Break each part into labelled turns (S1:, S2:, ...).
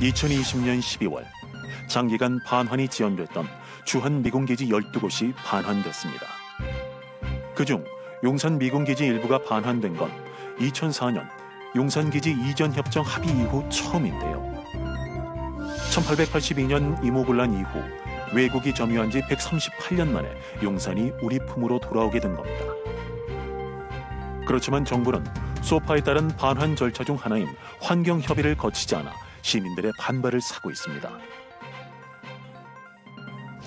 S1: 2020년 12월 장기간 반환이 지연됐던 주한 미군기지 12곳이 반환됐습니다. 그중 용산 미군기지 일부가 반환된 건 2004년 용산기지 이전 협정 합의 이후 처음인데요. 1882년 이모군란 이후 외국이 점유한 지 138년 만에 용산이 우리 품으로 돌아오게 된 겁니다. 그렇지만 정부는 소파에 따른 반환 절차 중 하나인 환경협의를 거치지 않아 시민들의 반발을 사고 있습니다.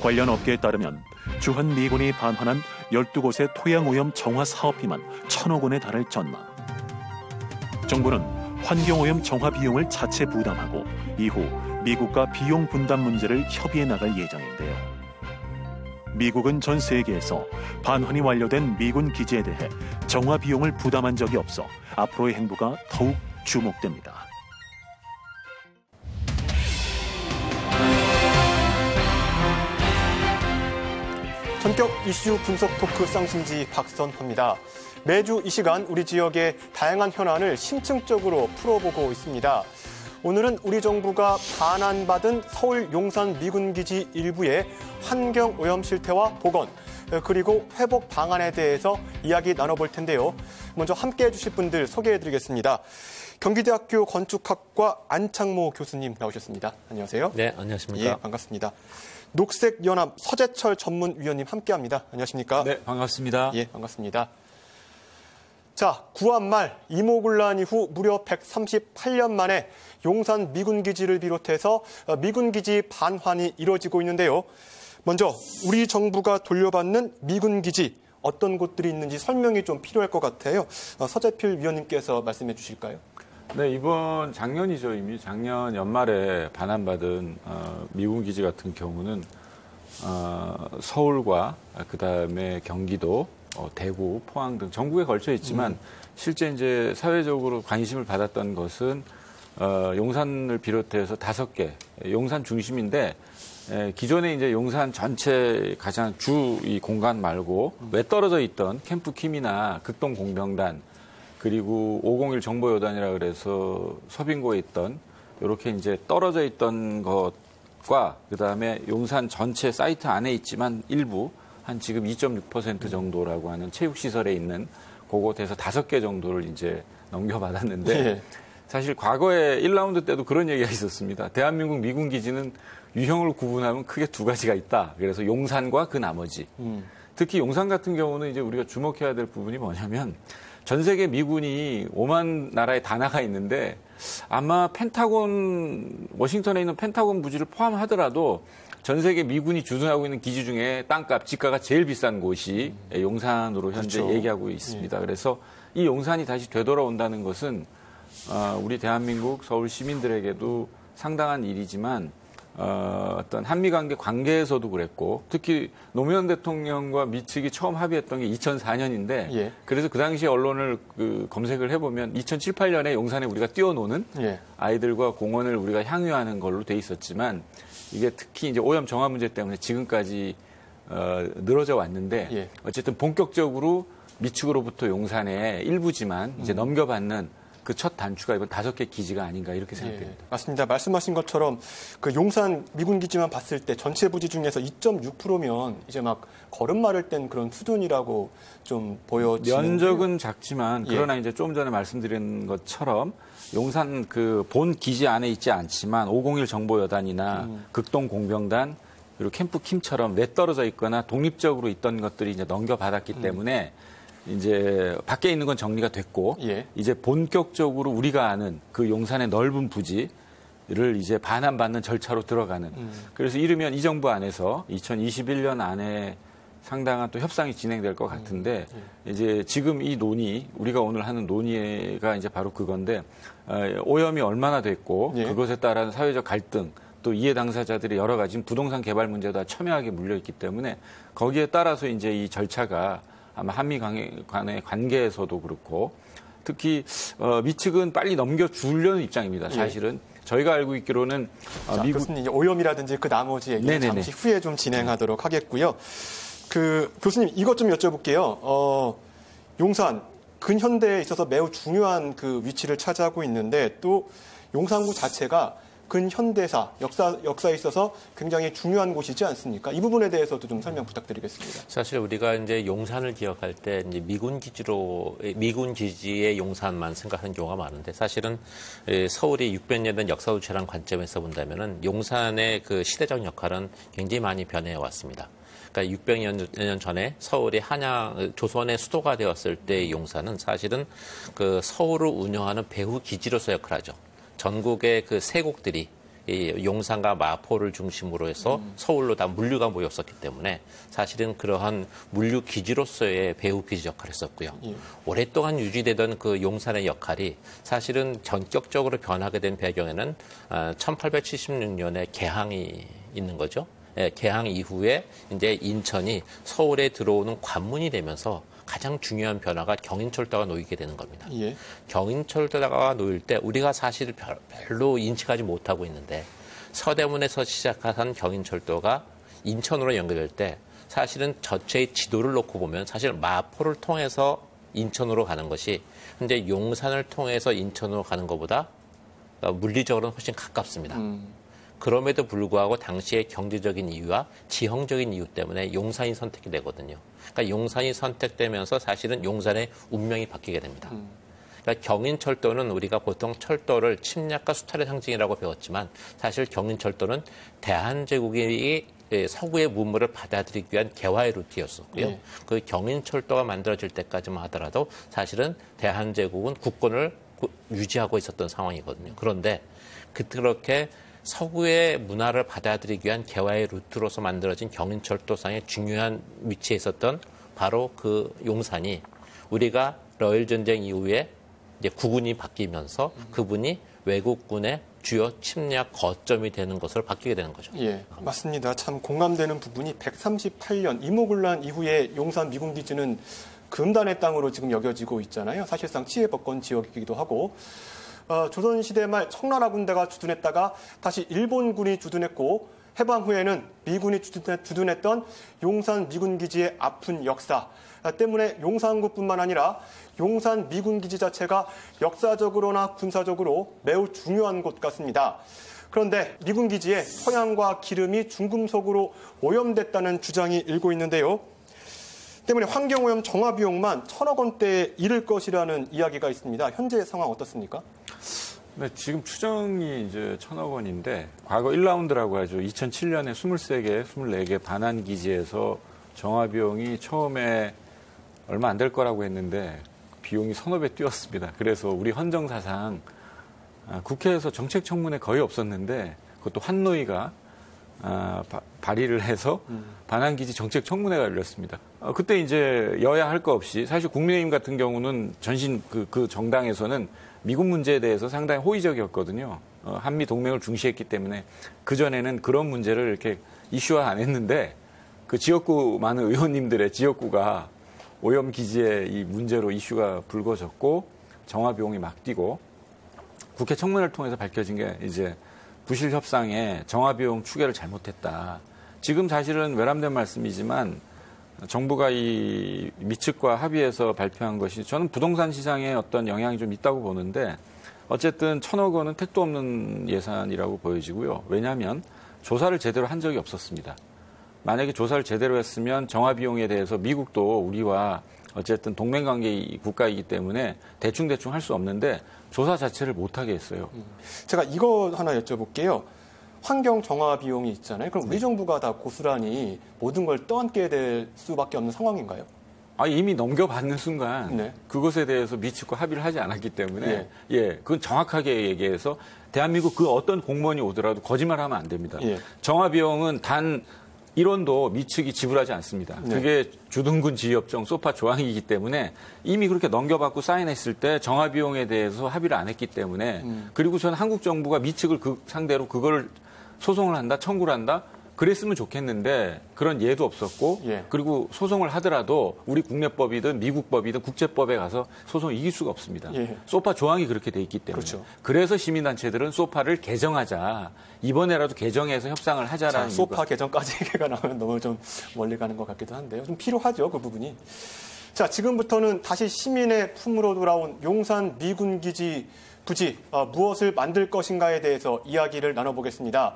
S1: 관련 업계에 따르면 주한 미군이 반환한 12곳의 토양오염 정화 사업비만 1,000억 원에 달할 전망. 정부는 환경오염 정화 비용을 자체 부담하고 이후 미국과 비용 분담 문제를 협의해 나갈 예정인데요. 미국은 전 세계에서 반환이 완료된 미군 기지에 대해 정화 비용을 부담한 적이 없어 앞으로의 행보가 더욱 주목됩니다.
S2: 전격 이슈 분석 토크 쌍심지 박선호입니다. 매주 이 시간 우리 지역의 다양한 현안을 심층적으로 풀어보고 있습니다. 오늘은 우리 정부가 반환받은 서울 용산 미군기지 일부의 환경오염 실태와 복원, 그리고 회복 방안에 대해서 이야기 나눠볼 텐데요. 먼저 함께해 주실 분들 소개해드리겠습니다. 경기대학교 건축학과 안창모 교수님 나오셨습니다. 안녕하세요.
S3: 네, 안녕하십니까.
S2: 예, 반갑습니다. 녹색연합 서재철 전문위원님 함께합니다. 안녕하십니까?
S3: 네, 반갑습니다.
S2: 예, 반갑습니다. 자, 구한 말 이모군란 이후 무려 138년 만에 용산 미군기지를 비롯해서 미군기지 반환이 이루어지고 있는데요. 먼저 우리 정부가 돌려받는 미군기지 어떤 곳들이 있는지 설명이 좀 필요할 것 같아요. 서재필 위원님께서 말씀해 주실까요?
S4: 네, 이번 작년이죠. 이미 작년 연말에 반환받은 미군기지 같은 경우는 서울과 그다음에 경기도, 대구, 포항 등 전국에 걸쳐 있지만 실제 이제 사회적으로 관심을 받았던 것은 용산을 비롯해서 5개, 용산 중심인데 기존에 이제 용산 전체 가장 주 이 공간 말고 왜 떨어져 있던 캠프 킴이나 극동 공병단 그리고 501 정보요단이라 그래서 서빙고에 있던 이렇게 이제 떨어져 있던 것과 그다음에 용산 전체 사이트 안에 있지만 일부 한 지금 2.6% 정도라고 하는 체육시설에 있는 그곳에서 5개 정도를 이제 넘겨받았는데
S2: 예.
S4: 사실 과거에 1라운드 때도 그런 얘기가 있었습니다. 대한민국 미군 기지는 유형을 구분하면 크게 2가지가 있다. 그래서 용산과 그 나머지. 특히 용산 같은 경우는 이제 우리가 주목해야 될 부분이 뭐냐면 전 세계 미군이 5만 나라에 다 나가 있는데 아마 펜타곤, 워싱턴에 있는 펜타곤 부지를 포함하더라도 전 세계 미군이 주둔하고 있는 기지 중에 땅값, 지가가 제일 비싼 곳이 용산으로 현재
S2: 그렇죠.
S4: 얘기하고 있습니다. 그래서 이 용산이 다시 되돌아온다는 것은 우리 대한민국 서울 시민들에게도 상당한 일이지만 어떤 한미관계 관계에서도 그랬고 특히 노무현 대통령과 미 측이 처음 합의했던 게 2004년인데
S2: 예.
S4: 그래서 그 당시 언론을 검색을 해보면 2007, 8년에 용산에 우리가 뛰어노는
S2: 예.
S4: 아이들과 공원을 우리가 향유하는 걸로 돼 있었지만 이게 특히 이제 오염 정화 문제 때문에 지금까지 늘어져 왔는데
S2: 예.
S4: 어쨌든 본격적으로 미 측으로부터 용산의 일부지만 이제 넘겨받는 그 첫 단추가 이번 5개 기지가 아닌가 이렇게 생각됩니다.
S2: 예, 맞습니다. 말씀하신 것처럼 그 용산 미군 기지만 봤을 때 전체 부지 중에서 2.6%면 이제 막 걸음마를 뗀 그런 수준이라고 좀 보여지는데요.
S4: 면적은 작지만
S2: 예.
S4: 그러나 이제 조금 전에 말씀드린 것처럼 용산 그 본 기지 안에 있지 않지만 501 정보여단이나 극동 공병단 그리고 캠프 킴처럼 내떨어져 있거나 독립적으로 있던 것들이 이제 넘겨받았기 때문에 이제 밖에 있는 건 정리가 됐고
S2: 예.
S4: 이제 본격적으로 우리가 아는 그 용산의 넓은 부지를 이제 반환받는 절차로 들어가는 그래서 이르면 이 정부 안에서 2021년 안에 상당한 또 협상이 진행될 것 같은데 이제 지금 이 논의 우리가 오늘 하는 논의가 이제 바로 그건데 오염이 얼마나 됐고
S2: 예.
S4: 그것에 따른 사회적 갈등 또 이해 당사자들이 여러 가지 부동산 개발 문제도 첨예하게 물려 있기 때문에 거기에 따라서 이제 이 절차가 아마 한미 간의 관계에서도 그렇고 특히 미 측은 빨리 넘겨주려는 입장입니다. 사실은 저희가 알고 있기로는
S2: 미국 교수님 이제 오염이라든지 그 나머지 얘기는 잠시 후에 좀 진행하도록 하겠고요. 그 교수님 이것 좀 여쭤볼게요. 용산 근현대에 있어서 매우 중요한 그 위치를 차지하고 있는데 또 용산구 자체가 근현대사, 역사에 있어서 굉장히 중요한 곳이지 않습니까? 이 부분에 대해서도 좀 설명 부탁드리겠습니다.
S3: 사실 우리가 이제 용산을 기억할 때 이제 미군 기지의 용산만 생각하는 경우가 많은데 사실은 서울이 600년 된 역사 도시라는 관점에서 본다면은 용산의 그 시대적 역할은 굉장히 많이 변해 왔습니다. 그러니까 600년 전에 서울이 조선의 수도가 되었을 때 용산은 사실은 그 서울을 운영하는 배후 기지로서 역할을 하죠. 전국의 그 세국들이 이 용산과 마포를 중심으로 해서 서울로 다 물류가 모였었기 때문에 사실은 그러한 물류 기지로서의 배후 기지 역할을 했었고요. 오랫동안 유지되던 그 용산의 역할이 사실은 전격적으로 변하게 된 배경에는 1876년에 개항이 있는 거죠. 개항 이후에 이제 인천이 서울에 들어오는 관문이 되면서 가장 중요한 변화가 경인철도가 놓이게 되는 겁니다. 예. 경인철도가 놓일 때 우리가 사실 별로 인식하지 못하고 있는데 서대문에서 시작한 경인철도가 인천으로 연결될 때 사실은 전체의 지도를 놓고 보면 사실 마포를 통해서 인천으로 가는 것이 현재 용산을 통해서 인천으로 가는 것보다 물리적으로는 훨씬 가깝습니다. 그럼에도 불구하고 당시의 경제적인 이유와 지형적인 이유 때문에 용산이 선택이 되거든요. 그러니까 용산이 선택되면서 사실은 용산의 운명이 바뀌게 됩니다. 그러니까 경인철도는 우리가 보통 철도를 침략과 수탈의 상징이라고 배웠지만 사실 경인철도는 대한제국이 서구의 문물을 받아들이기 위한 개화의 루트였었고요. 그 경인철도가 만들어질 때까지만 하더라도 사실은 대한제국은 국권을 유지하고 있었던 상황이거든요. 그런데 그렇게 서구의 문화를 받아들이기 위한 개화의 루트로서 만들어진 경인철도상의 중요한 위치에 있었던 바로 그 용산이 우리가 러일전쟁 이후에 이제 국군이 바뀌면서 그분이 외국군의 주요 침략 거점이 되는 것으로 바뀌게 되는 거죠.
S2: 예, 맞습니다. 참 공감되는 부분이 138년 임오군란 이후에 용산 미군기지는 금단의 땅으로 지금 여겨지고 있잖아요. 사실상 치해법권 지역이기도 하고 조선시대 말 청나라 군대가 주둔했다가 다시 일본군이 주둔했고 해방 후에는 미군이 주둔했던 용산 미군기지의 아픈 역사 때문에 용산구뿐만 아니라 용산 미군기지 자체가 역사적으로나 군사적으로 매우 중요한 곳 같습니다. 그런데 미군기지에 성향과 기름이 중금속으로 오염됐다는 주장이 일고 있는데요. 때문에 환경오염 정화 비용만 1,000억 원대에 이를 것이라는 이야기가 있습니다. 현재 상황 어떻습니까?
S4: 네, 지금 추정이 이제 1,000억 원인데 과거 1라운드라고 하죠. 2007년에 23개, 24개 반환 기지에서 정화 비용이 처음에 얼마 안 될 거라고 했는데 비용이 서너 배 뛰었습니다. 그래서 우리 헌정사상 국회에서 정책 청문회 거의 없었는데 그것도 환노위가 발의를 해서 반환기지 정책 청문회가 열렸습니다. 그때 이제 여야 할 거 없이 사실 국민의힘 같은 경우는 전신 그 정당에서는 미군 문제에 대해서 상당히 호의적이었거든요. 한미 동맹을 중시했기 때문에 그전에는 그런 문제를 이렇게 이슈화 안 했는데 그 지역구 많은 의원님들의 지역구가 오염기지의 이 문제로 이슈가 불거졌고 정화 비용이 막 뛰고 국회 청문회를 통해서 밝혀진 게 이제 부실 협상에 정화 비용 추계를 잘못했다. 지금 사실은 외람된 말씀이지만 정부가 이 미측과 합의해서 발표한 것이 저는 부동산 시장에 어떤 영향이 좀 있다고 보는데 어쨌든 1,000억 원은 택도 없는 예산이라고 보여지고요. 왜냐하면 조사를 제대로 한 적이 없었습니다. 만약에 조사를 제대로 했으면 정화 비용에 대해서 미국도 우리와 어쨌든 동맹관계 국가이기 때문에 대충 할 수 없는데 조사 자체를 못하게 했어요.
S2: 제가 이거 하나 여쭤볼게요. 환경 정화 비용이 있잖아요. 그럼 우리 정부가 다 고스란히 모든 걸 떠안게 될 수밖에 없는 상황인가요?
S4: 이미 넘겨받는 순간 그것에 대해서 미측과 합의를 하지 않았기 때문에 그건 정확하게 얘기해서 대한민국 그 어떤 공무원이 오더라도 거짓말하면 안 됩니다. 정화 비용은 단 1원도 미측이 지불하지 않습니다. 그게 주둔군 지휘협정 소파 조항이기 때문에 이미 그렇게 넘겨받고 사인했을 때 정화 비용에 대해서 합의를 안 했기 때문에 그리고 저는 한국 정부가 미측을 상대로 그걸 소송을 한다, 청구를 한다 그랬으면 좋겠는데 그런 예도 없었고 그리고 소송을 하더라도 우리 국내법이든 미국 법이든 국제법에 가서 소송을 이길 수가 없습니다. 소파 조항이 그렇게 돼 있기 때문에. 그렇죠. 그래서 시민단체들은 소파를 개정하자. 이번에라도 개정해서 협상을 하자라는
S2: 소파 개정까지 얘기가 나오면 너무 좀 멀리 가는 것 같기도 한데요. 좀 필요하죠, 그 부분이. 자, 지금부터는 다시 시민의 품으로 돌아온 용산 미군기지 부지 무엇을 만들 것인가에 대해서 이야기를 나눠보겠습니다.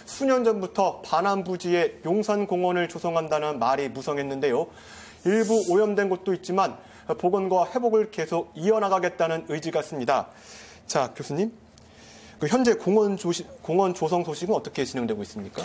S2: 수년 전부터 반환 부지에 용산공원을 조성한다는 말이 무성했는데요. 일부 오염된 곳도 있지만 복원과 회복을 계속 이어나가겠다는 의지가 있습니다. 자, 교수님. 현재 공원 조성 소식은 어떻게 진행되고 있습니까?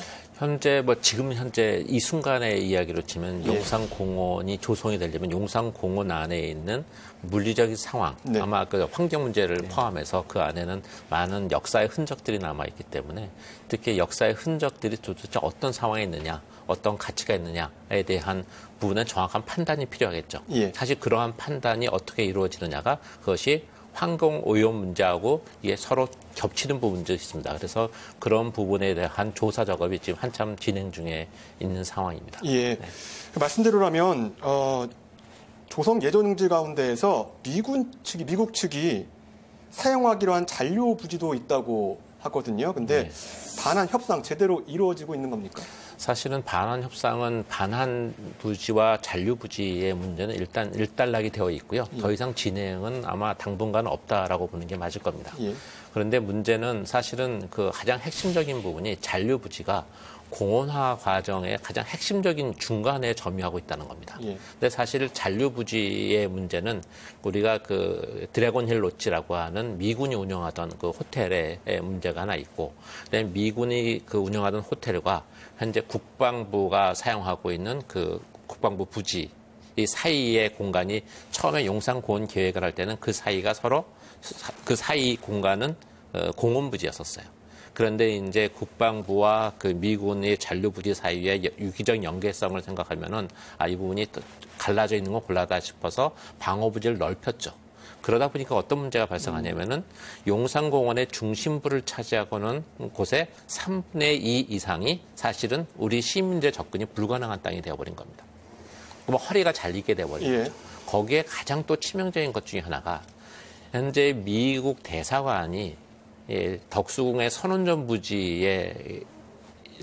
S3: 지금 현재 이 순간의 이야기로 치면 용산공원이 조성이 되려면 용산공원 안에 있는 물리적인 상황, 네. 아마 그 환경 문제를 포함해서 그 안에는 많은 역사의 흔적들이 남아있기 때문에 특히 역사의 흔적들이 도대체 어떤 상황에 있느냐, 어떤 가치가 있느냐에 대한 부분은 정확한 판단이 필요하겠죠. 예. 사실 그러한 판단이 어떻게 이루어지느냐가 그것이 환경 오염 문제하고 이게 서로 겹치는 부분도 있습니다. 그래서 그런 부분에 대한 조사 작업이 지금 한참 진행 중에 있는 상황입니다.
S2: 예. 네. 말씀대로라면 조성 예정 용지 가운데에서 미국 측이 사용하기로 한 잔류 부지도 있다고 하거든요. 근데 반환 협상 제대로 이루어지고 있는 겁니까?
S3: 사실은 반환 협상은 반환 부지와 잔류 부지의 문제는 일단 일단락이 되어 있고요. 더 이상 진행은 아마 당분간 없다라고 보는 게 맞을 겁니다. 그런데 문제는 사실은 그 가장 핵심적인 부분이 잔류 부지가 공원화 과정의 가장 핵심적인 중간에 점유하고 있다는 겁니다. 근데 사실 잔류 부지의 문제는 우리가 그 드래곤힐 로지라고 하는 미군이 운영하던 그 호텔의 문제가 하나 있고, 그다음에 미군이 그 운영하던 호텔과 현재 국방부가 사용하고 있는 그 국방부 부지 이 사이의 공간이 처음에 용산공원 계획을 할 때는 그 사이가 서로 그 사이 공간은 공원 부지였었어요. 그런데 이제 국방부와 그 미군의 잔류 부지 사이의 유기적 연계성을 생각하면은 이 부분이 갈라져 있는 건 곤란하다 싶어서 방어 부지를 넓혔죠. 그러다 보니까 어떤 문제가 발생하냐면은 용산공원의 중심부를 차지하고는 곳에 3분의 2 이상이 사실은 우리 시민들의 접근이 불가능한 땅이 되어버린 겁니다. 그럼 허리가 잘리게 되어버리죠. 거기에 가장 또 치명적인 것 중에 하나가 현재 미국 대사관이 덕수궁의 선원전 부지에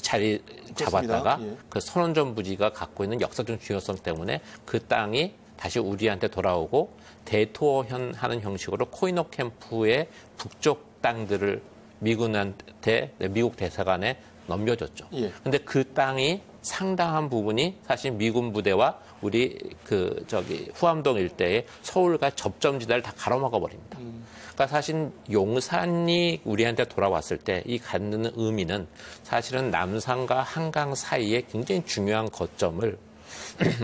S3: 자리 잡았다가 그 선원전 부지가 갖고 있는 역사적 중요성 때문에 그 땅이 다시 우리한테 돌아오고 대토하는 형식으로 코이노 캠프의 북쪽 땅들을 미국 대사관에 넘겨줬죠. 근데 그 땅이 상당한 부분이 사실 미군 부대와 우리 후암동 일대의 서울과 접점지대를 다 가로막아 버립니다. 그러니까 사실 용산이 우리한테 돌아왔을 때 이 갖는 의미는 사실은 남산과 한강 사이에 굉장히 중요한 거점을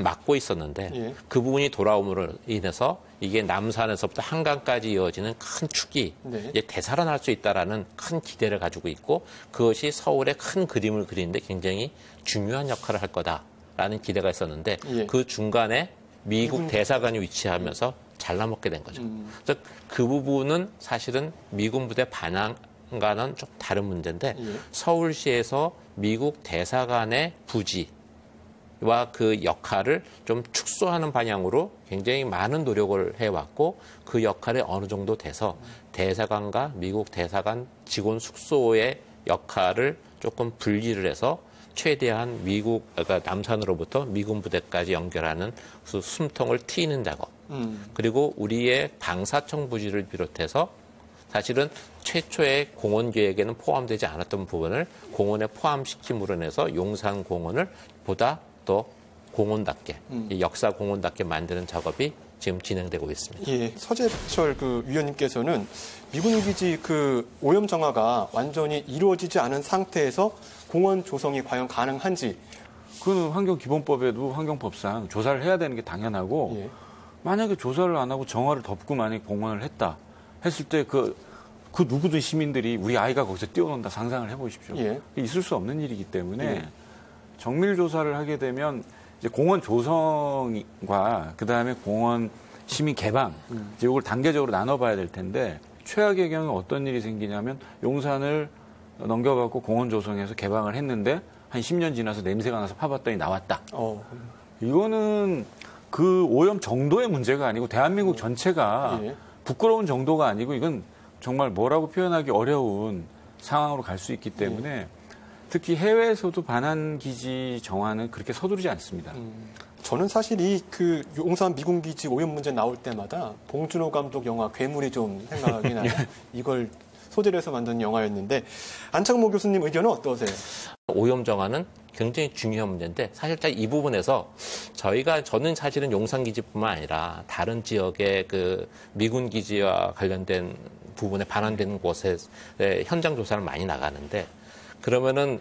S3: 막고 있었는데 그 부분이 돌아옴으로 인해서 이게 남산에서부터 한강까지 이어지는 큰 축이 이제 되살아날 수 있다라는 큰 기대를 가지고 있고 그것이 서울의 큰 그림을 그리는데 굉장히 중요한 역할을 할 거다라는 기대가 있었는데 그 중간에 미국 대사관이 위치하면서 잘라먹게 된 거죠. 그래서 그 부분은 사실은 미군 부대 반항과는 좀 다른 문제인데 서울시에서 미국 대사관의 부지와 그 역할을 좀 축소하는 방향으로 굉장히 많은 노력을 해왔고 그 역할이 어느 정도 돼서 대사관과 미국 대사관 직원 숙소의 역할을 조금 분리를 해서 최대한 그러니까 남산으로부터 미군 부대까지 연결하는 숨통을 트이는 작업. 그리고 우리의 방사청 부지를 비롯해서 사실은 최초의 공원 계획에는 포함되지 않았던 부분을 공원에 포함시킴으로 인해서 용산공원을 보다 더 공원답게, 역사 공원답게 만드는 작업이 지금 진행되고 있습니다.
S2: 서재철 위원님께서는 미군 기지 오염 정화가 완전히 이루어지지 않은 상태에서 공원 조성이 과연 가능한지.
S4: 그건 환경기본법에도 환경법상 조사를 해야 되는 게 당연하고 만약에 조사를 안 하고 정화를 덮고 만약에 공원을 했다 했을 때 그 누구든 시민들이 우리 아이가 거기서 뛰어논다 상상을 해보십시오. 있을 수 없는 일이기 때문에 정밀 조사를 하게 되면 이제 공원 조성과 그다음에 공원 시민 개방 이제 이걸 단계적으로 나눠봐야 될 텐데 최악의 경우 어떤 일이 생기냐면 용산을 넘겨갖고 공원 조성해서 개방을 했는데 한 10년 지나서 냄새가 나서 파봤더니 나왔다. 이거는 그 오염 정도의 문제가 아니고 대한민국 전체가 부끄러운 정도가 아니고 이건 정말 뭐라고 표현하기 어려운 상황으로 갈 수 있기 때문에 특히 해외에서도 반환 기지 정화는 그렇게 서두르지 않습니다.
S2: 저는 사실 이 용산 미군기지 오염 문제 나올 때마다 봉준호 감독 영화 괴물이 좀 생각이 나요. 이걸 소재로 해서 만든 영화였는데 안창모 교수님 의견은 어떠세요?
S3: 오염 정화는 굉장히 중요한 문제인데 사실 이 부분에서 저는 사실은 용산기지뿐만 아니라 다른 지역의 그 미군 기지와 관련된 부분에 반환되는 곳에 현장 조사를 많이 나가는데 그러면은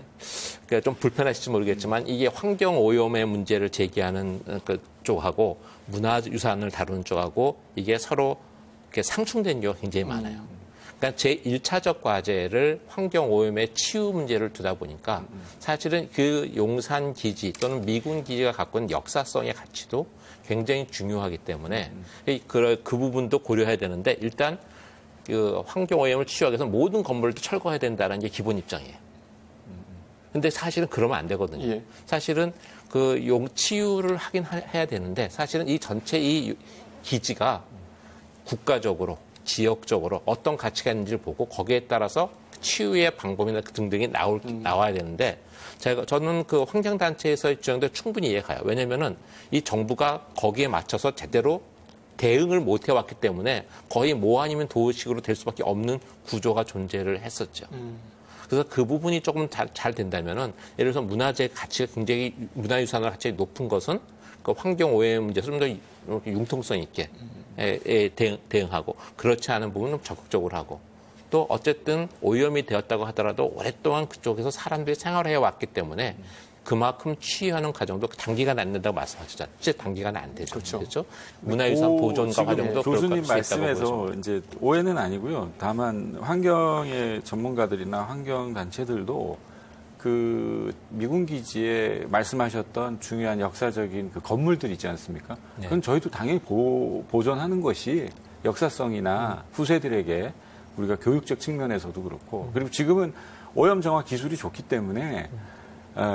S3: 좀 불편하실지 모르겠지만 이게 환경 오염의 문제를 제기하는 쪽하고 문화유산을 다루는 쪽하고 이게 서로 이렇게 상충된 경우가 굉장히 많아요. 그러니까 제 1차적 과제를 환경 오염의 치유 문제를 두다 보니까 사실은 그 용산 기지 또는 미군 기지가 갖고 있는 역사성의 가치도 굉장히 중요하기 때문에 그 부분도 고려해야 되는데 일단 그 환경 오염을 치유하기 위해서 모든 건물을 철거해야 된다는 게 기본 입장이에요. 근데 사실은 그러면 안 되거든요.
S2: 예.
S3: 사실은 치유를 하긴 해야 되는데 사실은 이 전체 이 기지가 국가적으로 지역적으로 어떤 가치가 있는지를 보고 거기에 따라서 치유의 방법이나 등등이 나와야 되는데 저는 그 환경단체에서의 주장도 충분히 이해가요. 왜냐면은 이 정부가 거기에 맞춰서 제대로 대응을 못 해왔기 때문에 거의 뭐 아니면 도식으로 될 수밖에 없는 구조가 존재를 했었죠. 그래서 그 부분이 조금 잘 된다면은 예를 들어서 문화재 가치가 굉장히 문화유산의 가치가 높은 것은 그 환경 오염 문제 좀 더 융통성 있게 대응하고 그렇지 않은 부분은 적극적으로 하고 또 어쨌든 오염이 되었다고 하더라도 오랫동안 그쪽에서 사람들이 생활해 왔기 때문에 그만큼 치유하는 과정도 단기간에 안 된다고 말씀하셨잖아요. 진짜 단기간에 안 되죠. 그렇죠? 문화유산 보존과 과정도
S4: 교수님 말씀에서 이제 오해는 아니고요. 다만 환경의 전문가들이나 환경단체들도 그 미군 기지에 말씀하셨던 중요한 역사적인 그 건물들 있지 않습니까?
S3: 네.
S4: 그건 저희도 당연히 보존하는 것이 역사성이나 후세들에게 우리가 교육적 측면에서도 그렇고 그리고 지금은 오염 정화 기술이 좋기 때문에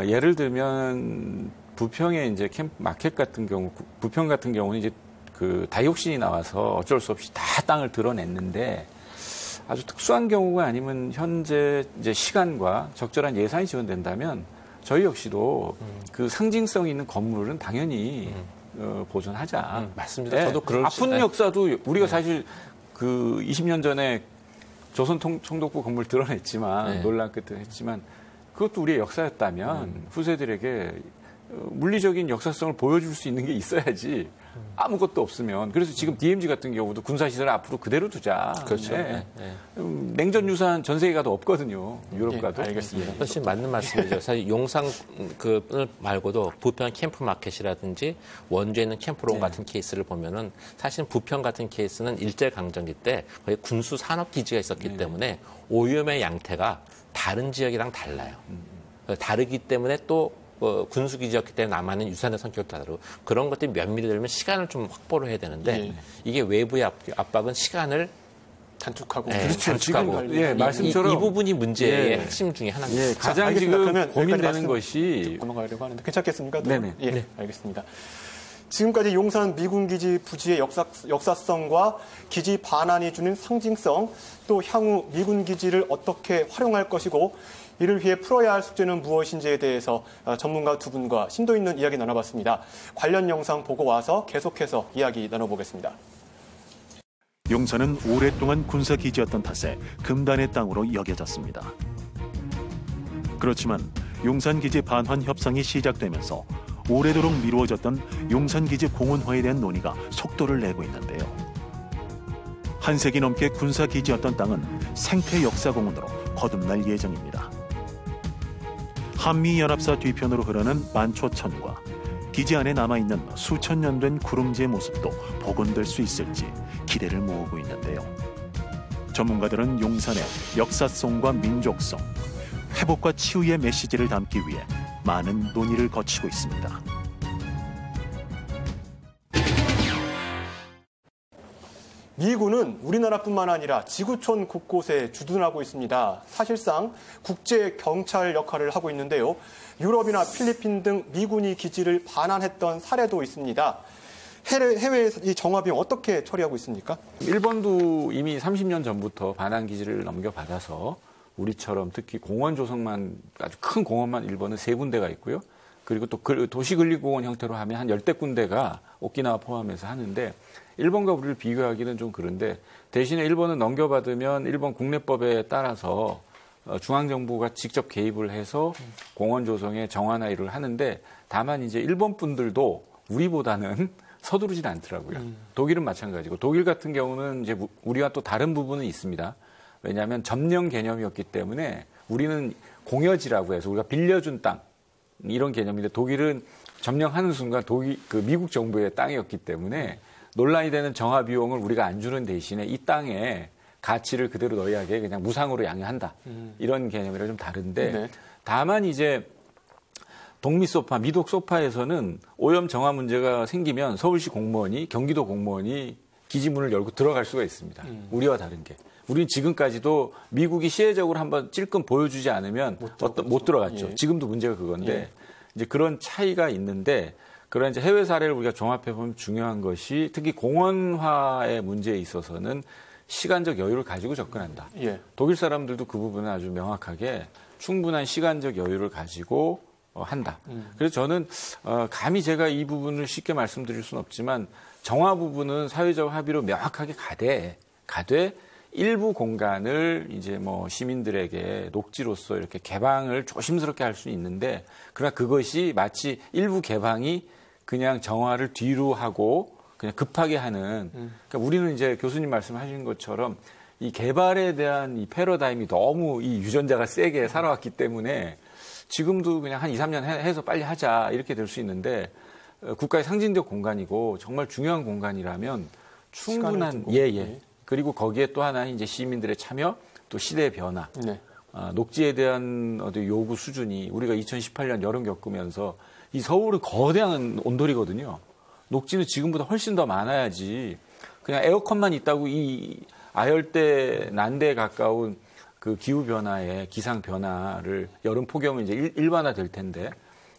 S4: 예를 들면 부평의 이제 캠프 마켓 같은 경우, 부평 같은 경우는 이제 그 다이옥신이 나와서 어쩔 수 없이 다 땅을 드러냈는데 아주 특수한 경우가 아니면 현재 이제 시간과 적절한 예산이 지원된다면 저희 역시도 그 상징성 있는 건물은 당연히 보존하자.
S3: 맞습니다.
S4: 네.
S3: 저도 그럴
S4: 아픈 역사도 우리가 사실 그 20년 전에 조선 총독부 건물 드러냈지만 논란 끝에 했지만 그것도 우리의 역사였다면 후세들에게 물리적인 역사성을 보여줄 수 있는 게 있어야지 아무것도 없으면 그래서 지금 DMZ 같은 경우도 군사시설 앞으로 그대로 두자.
S3: 그렇죠.
S4: 네. 냉전 유산 전 세계 가도 없거든요. 유럽 가도.
S2: 알겠습니다.
S3: 훨씬 맞는 말씀이죠. 사실 용산 말고도 부평 캠프 마켓이라든지 원주에 있는 캠프론 같은 케이스를 보면은 사실 부평 같은 케이스는 일제강점기 때 거의 군수 산업 기지가 있었기 때문에 오염의 양태가 다른 지역이랑 달라요. 다르기 때문에 또 군수기지였기 때문에 남아있는 유산의 성격도 다르고 그런 것들이 면밀히 되면 시간을 좀 확보를 해야 되는데 이게 외부의 압박은 시간을
S2: 단축하고
S4: 그렇죠.
S3: 단축하고
S4: 지금 말씀처럼
S3: 이 부분이 문제의 핵심 중에 하나입니다.
S4: 가장 지금 고민되는 것이
S2: 넘어가려고 하는데 괜찮겠습니까?
S4: 네네.
S2: 예, 알겠습니다. 지금까지 용산 미군기지 부지의 역사성과 기지 반환이 주는 상징성, 또 향후 미군기지를 어떻게 활용할 것이고 이를 위해 풀어야 할 숙제는 무엇인지에 대해서 전문가 두 분과 심도 있는 이야기 나눠봤습니다. 관련 영상 보고 와서 계속해서 이야기 나눠보겠습니다.
S1: 용산은 오랫동안 군사기지였던 탓에 금단의 땅으로 여겨졌습니다. 그렇지만 용산기지 반환 협상이 시작되면서 오래도록 미루어졌던 용산기지 공원화에 대한 논의가 속도를 내고 있는데요. 한 세기 넘게 군사기지였던 땅은 생태역사공원으로 거듭날 예정입니다. 한미연합사 뒤편으로 흐르는 만초천과 기지 안에 남아있는 수천 년 된 구릉지의 모습도 복원될 수 있을지 기대를 모으고 있는데요. 전문가들은 용산의 역사성과 민족성, 회복과 치유의 메시지를 담기 위해 많은 논의를 거치고 있습니다.
S2: 미군은 우리나라뿐만 아니라 지구촌 곳곳에 주둔하고 있습니다. 사실상 국제 경찰 역할을 하고 있는데요. 유럽이나 필리핀 등 미군이 기지를 반환했던 사례도 있습니다. 해외에서 이 정화 비용 어떻게 처리하고 있습니까?
S4: 일본도 이미 30년 전부터 반환 기지를 넘겨받아서 우리처럼 특히 공원 조성만 아주 큰 공원만 일본은 3군데가 있고요. 그리고 또 도시근린공원 형태로 하면 한 10대 군데가 오키나와 포함해서 하는데 일본과 우리를 비교하기는 좀 그런데 대신에 일본은 넘겨받으면 일본 국내법에 따라서 중앙정부가 직접 개입을 해서 공원 조성에 정화나 일을 하는데 다만 이제 일본 분들도 우리보다는 서두르진 않더라고요. 독일은 마찬가지고 독일 같은 경우는 이제 우리와 또 다른 부분은 있습니다. 왜냐하면 점령 개념이었기 때문에 우리는 공여지라고 해서 우리가 빌려준 땅 이런 개념인데 독일은 점령하는 순간 미국 정부의 땅이었기 때문에 논란이 되는 정화 비용을 우리가 안 주는 대신에 이 땅에 가치를 그대로 너희에게 그냥 무상으로 양해한다. 이런 개념이랑 좀 다른데 네. 다만 이제 독립 소파, 미독 소파에서는 오염 정화 문제가 생기면 서울시 공무원이 경기도 공무원이 기지문을 열고 들어갈 수가 있습니다. 우리와 다른 게. 우리는 지금까지도 미국이 시혜적으로 한번 찔끔 보여주지 않으면 못 들어갔죠. 예. 지금도 문제가 그건데 예. 이제 그런 차이가 있는데 그런 이제 해외 사례를 우리가 종합해 보면 중요한 것이 특히 공원화의 문제에 있어서는 시간적 여유를 가지고 접근한다. 예. 독일 사람들도 그 부분은 아주 명확하게 충분한 시간적 여유를 가지고 한다. 그래서 저는 감히 제가 이 부분을 쉽게 말씀드릴 수는 없지만 정화 부분은 사회적 합의로 명확하게 가되 일부 공간을 이제 뭐 시민들에게 녹지로서 이렇게 개방을 조심스럽게 할 수 있는데 그러나 그것이 마치 일부 개방이 그냥 정화를 뒤로 하고 그냥 급하게 하는 그러니까 우리는 이제 교수님 말씀하신 것처럼 이 개발에 대한 이 패러다임이 너무 이 유전자가 세게 살아왔기 때문에 지금도 그냥 한 2, 3년 해서 빨리 하자 이렇게 될 수 있는데 국가의 상징적 공간이고 정말 중요한 공간이라면 충분한 그리고 거기에 또 하나는 이제 시민들의 참여 또 시대의 변화 네. 녹지에 대한 요구 수준이 우리가 2018년 여름 겪으면서 이 서울은 거대한 온돌이거든요. 녹지는 지금보다 훨씬 더 많아야지 그냥 에어컨만 있다고 이 아열대 난대에 가까운 그 기후 변화에 기상 변화를 여름 폭염은 이제 일반화될 텐데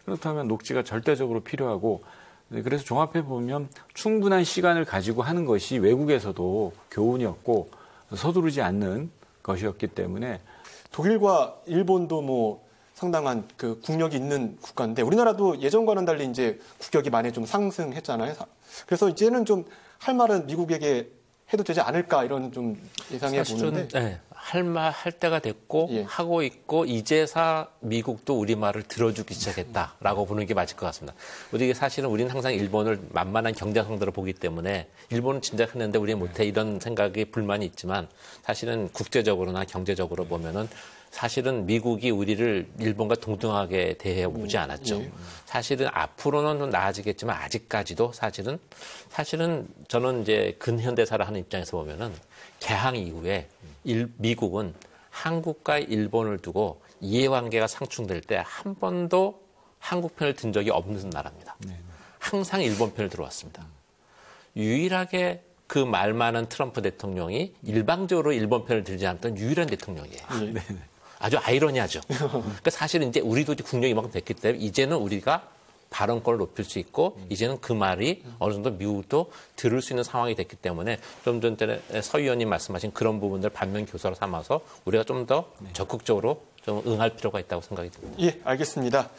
S4: 그렇다면 녹지가 절대적으로 필요하고 그래서 종합해 보면 충분한 시간을 가지고 하는 것이 외국에서도 교훈이었고 서두르지 않는 것이었기 때문에
S2: 독일과 일본도 뭐 상당한 그 국력이 있는 국가인데 우리나라도 예전과는 달리 이제 국격이 많이 좀 상승했잖아요. 그래서 이제는 좀 할 말은 미국에게 해도 되지 않을까 이런 좀 예상해 보는데.
S3: 네, 할 때가 됐고 예. 하고 있고 이제사 미국도 우리 말을 들어주기 시작했다라고 보는 게 맞을 것 같습니다. 우리 사실은 우리는 항상 일본을 만만한 경제 상대로 보기 때문에 일본은 진짜 했는데 우리 못해 이런 생각이 불만이 있지만 사실은 국제적으로나 경제적으로 보면은 사실은 미국이 우리를 일본과 동등하게 대해오지 않았죠. 사실은 앞으로는 좀 나아지겠지만 아직까지도 사실은 저는 이제 근현대사를 하는 입장에서 보면은 개항 이후에 미국은 한국과 일본을 두고 이해관계가 상충될 때 한 번도 한국 편을 든 적이 없는 나라입니다. 항상 일본 편을 들어왔습니다. 유일하게 그 말 많은 트럼프 대통령이 일방적으로 일본 편을 들지 않았던 유일한 대통령이에요. 아주 아이러니하죠. 그러니까 사실은 이제 우리도 국력이 이만큼 됐기 때문에 이제는 우리가 발언권을 높일 수 있고 이제는 그 말이 어느 정도 미국도 들을 수 있는 상황이 됐기 때문에 좀 전에 서 의원님 말씀하신 그런 부분들 반면 교사로 삼아서 우리가 좀 더 적극적으로 좀 응할 필요가 있다고 생각이 듭니다.
S2: 예, 알겠습니다.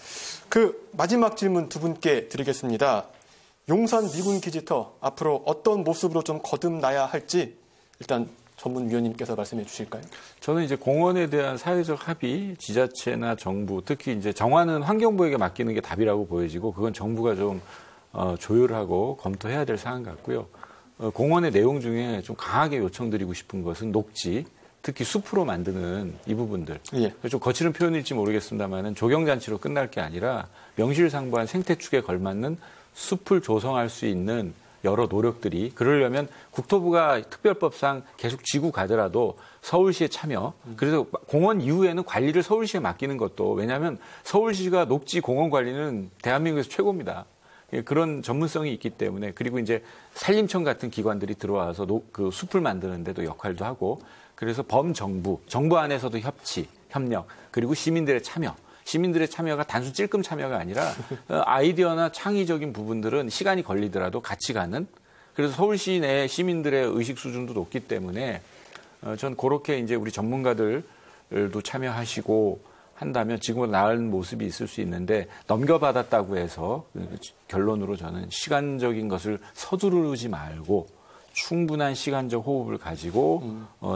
S2: 그 마지막 질문 두 분께 드리겠습니다. 용산 미군 기지터 앞으로 어떤 모습으로 좀 거듭나야 할지 일단 전문위원님께서 말씀해 주실까요?
S4: 저는 이제 공원에 대한 사회적 합의, 지자체나 정부, 특히 이제 정화는 환경부에게 맡기는 게 답이라고 보여지고 그건 정부가 좀 조율하고 검토해야 될 사안 같고요. 공원의 내용 중에 좀 강하게 요청드리고 싶은 것은 녹지, 특히 숲으로 만드는 이 부분들. 예. 좀 거칠은 표현일지 모르겠습니다만 조경잔치로 끝날 게 아니라 명실상부한 생태축에 걸맞는 숲을 조성할 수 있는 여러 노력들이 그러려면 국토부가 특별법상 계속 쥐고 가더라도 서울시의 참여 그래서 공원 이후에는 관리를 서울시에 맡기는 것도 왜냐하면 서울시가 녹지 공원 관리는 대한민국에서 최고입니다. 그런 전문성이 있기 때문에 그리고 이제 산림청 같은 기관들이 들어와서 그 숲을 만드는 데도 역할도 하고 그래서 범정부, 정부 안에서도 협력 그리고 시민들의 참여 시민들의 참여가 단순 찔끔 참여가 아니라 아이디어나 창의적인 부분들은 시간이 걸리더라도 같이 가는 그래서 서울시 내 시민들의 의식 수준도 높기 때문에 전 그렇게 이제 우리 전문가들도 참여하시고 한다면 지금보다 나은 모습이 있을 수 있는데 넘겨받았다고 해서 결론으로 저는 시간적인 것을 서두르지 말고 충분한 시간적 호흡을 가지고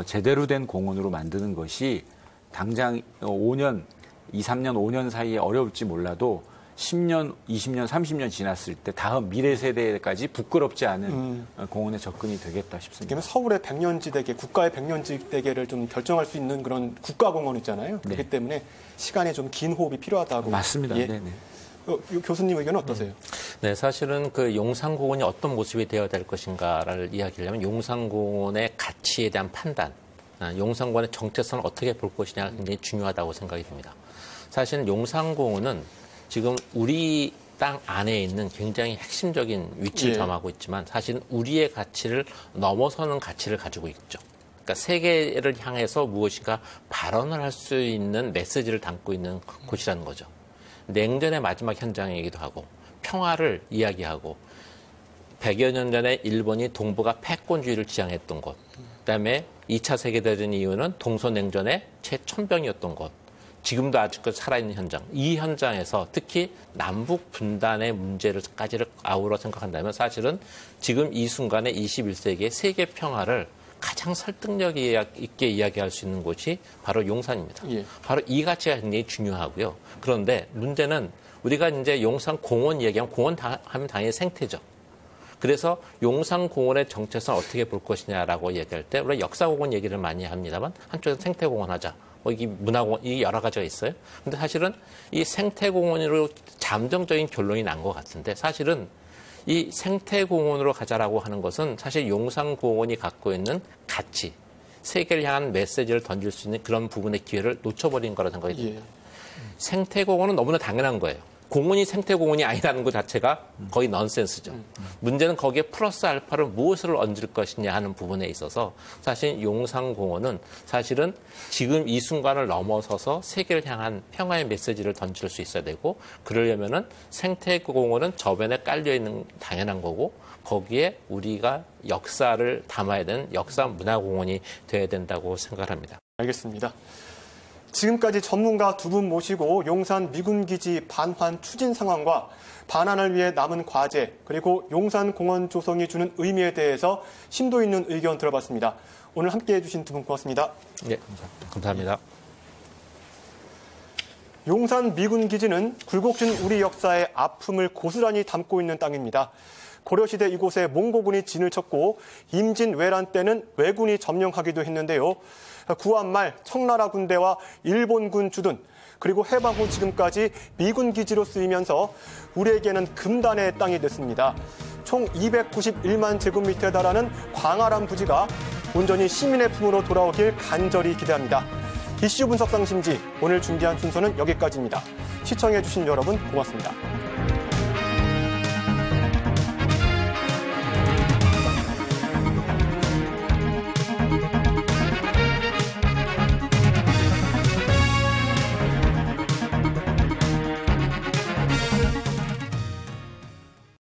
S4: 제대로 된 공원으로 만드는 것이 당장 5년, 2, 3년, 5년 사이에 어려울지 몰라도 10년, 20년, 30년 지났을 때 다음 미래 세대까지 부끄럽지 않은 공원에 접근이 되겠다 싶습니다.
S2: 그러면 서울의 백년지대계, 국가의 백년지대계를 좀 결정할 수 있는 그런 국가공원 있잖아요. 그렇기
S4: 네.
S2: 때문에 시간에 좀 긴 호흡이 필요하다고.
S4: 맞습니다.
S2: 예.
S4: 네네.
S2: 교수님 의견은 어떠세요?
S3: 네, 사실은 그 용산공원이 어떤 모습이 되어야 될 것인가를 이야기하려면 용산공원의 가치에 대한 판단, 용산공원의 정체성을 어떻게 볼 것이냐가 굉장히 중요하다고 생각이 듭니다. 사실 용산공원은 지금 우리 땅 안에 있는 굉장히 핵심적인 위치를
S2: 예.
S3: 점하고 있지만 사실은 우리의 가치를 넘어서는 가치를 가지고 있죠. 그러니까 세계를 향해서 무엇인가 발언을 할 수 있는 메시지를 담고 있는 곳이라는 거죠. 냉전의 마지막 현장이기도 하고 평화를 이야기하고 100여 년 전에 일본이 동북아 패권주의를 지향했던 곳, 그다음에 2차 세계대전 이후는 동서냉전의 최천병이었던 곳, 지금도 아직도 살아있는 현장, 이 현장에서 특히 남북 분단의 문제를까지를 아우러 생각한다면 사실은 지금 이 순간에 21세기의 세계 평화를 가장 설득력 있게 이야기할 수 있는 곳이 바로 용산입니다.
S2: 예.
S3: 바로 이 가치가 굉장히 중요하고요. 그런데 문제는 우리가 이제 용산 공원 이야기하면 공원 하면 당연히 생태죠. 그래서 용산 공원의 정체성을 어떻게 볼 것이냐라고 얘기할 때 우리가 역사공원 얘기를 많이 합니다만 한쪽에서 생태공원 하자. 이게 문화공원, 이게 여러 가지가 있어요. 근데 사실은 이 생태공원으로 잠정적인 결론이 난 것 같은데 사실은 이 생태공원으로 가자라고 하는 것은 사실 용산공원이 갖고 있는 가치, 세계를 향한 메시지를 던질 수 있는 그런 부분의 기회를 놓쳐버린 거라 생각이 듭니다.
S2: 예.
S3: 생태공원은 너무나 당연한 거예요. 공원이 생태공원이 아니라는 것 자체가 거의 넌센스죠. 문제는 거기에 플러스 알파를 무엇을 얹을 것이냐 하는 부분에 있어서 사실 용산공원은 사실은 지금 이 순간을 넘어서서 세계를 향한 평화의 메시지를 던질 수 있어야 되고 그러려면은 생태공원은 저변에 깔려있는 당연한 거고 거기에 우리가 역사를 담아야 되는 역사 문화공원이 돼야 된다고 생각합니다.
S2: 알겠습니다. 지금까지 전문가 두 분 모시고 용산 미군기지 반환 추진 상황과 반환을 위해 남은 과제 그리고 용산공원 조성이 주는 의미에 대해서 심도 있는 의견 들어봤습니다. 오늘 함께해 주신 두 분 고맙습니다.
S3: 네, 감사합니다.
S2: 용산 미군기지는 굴곡진 우리 역사의 아픔을 고스란히 담고 있는 땅입니다. 고려시대 이곳에 몽고군이 진을 쳤고 임진왜란 때는 왜군이 점령하기도 했는데요. 구한 말 청나라 군대와 일본군 주둔 그리고 해방 후 지금까지 미군 기지로 쓰이면서 우리에게는 금단의 땅이 됐습니다. 총 291만 제곱미터에 달하는 광활한 부지가 온전히 시민의 품으로 돌아오길 간절히 기대합니다. 이슈 분석 상심지 오늘 준비한 순서는 여기까지입니다. 시청해주신 여러분 고맙습니다.